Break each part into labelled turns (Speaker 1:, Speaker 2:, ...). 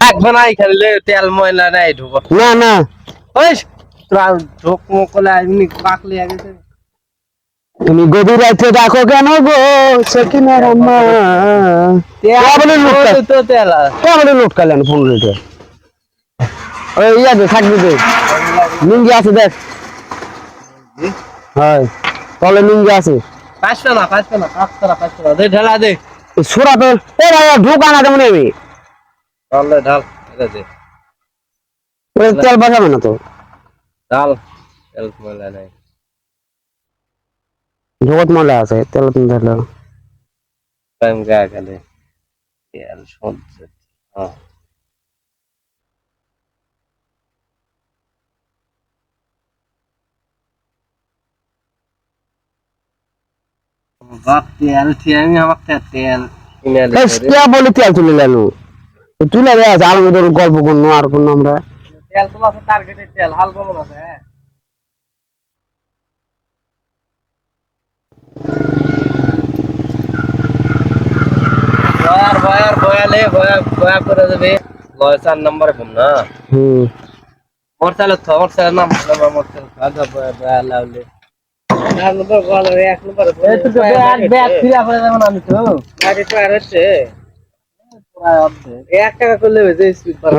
Speaker 1: থাকবে না এখানে তেল ময়লা নাই ঢুকো
Speaker 2: না না
Speaker 1: ওই তোরা ঢোক মোকলে এমনি পাকলে গেছে
Speaker 2: তুমি গভীর রাতে ডাকো কেন গো সকিনার আম্মা বলে লুটকা
Speaker 1: তো তেল
Speaker 2: বলে লুটকালেন ফোন রেটে ওই ইয়াতে থাকবি তো লুঙ্গি আছে দেখ হয় তলে লুঙ্গি আছে
Speaker 1: পাঁচটা না পাঁচটা দে ঢালা দে
Speaker 2: সুরা তো এ ভাই ঢোকা না তেমন আমি
Speaker 1: ঢাল ঢাল এটা দে
Speaker 2: তেল বাজাবে না তো
Speaker 1: ঢাল তেল ময়লা নাই
Speaker 2: জগৎ মালা আছে তেল তুমি ধরলো
Speaker 1: টাইম গায়ে গেলে তেল সহ্য হ্যাঁ বাপ তেল আমি আমাকে তেল কিনে
Speaker 2: কে বলে তেল তুলে লালু তুলে দেওয়া আছে আলম ধরুন গল্প করবো আর করবো আমরা
Speaker 1: তেল তো আছে টার্গেটের তেল হাল কেমন আছে বয়া করে দেবে 4 নম্বরে ঘুম না মোটরসাইকেল নাম মোটরসাইকেল খাদা বয়া লাউলে এক নম্বরে ব্যাগ ফিরা পড়ে যাবো না আমি তো গাড়ি তো আর হচ্ছে 1 টাকা করলে যে স্পিড পার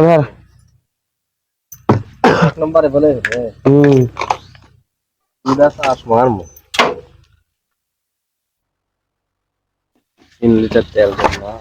Speaker 1: 1 নম্বরে বলে দুটা চাষ মারমু 3 লিটার তেল দেব না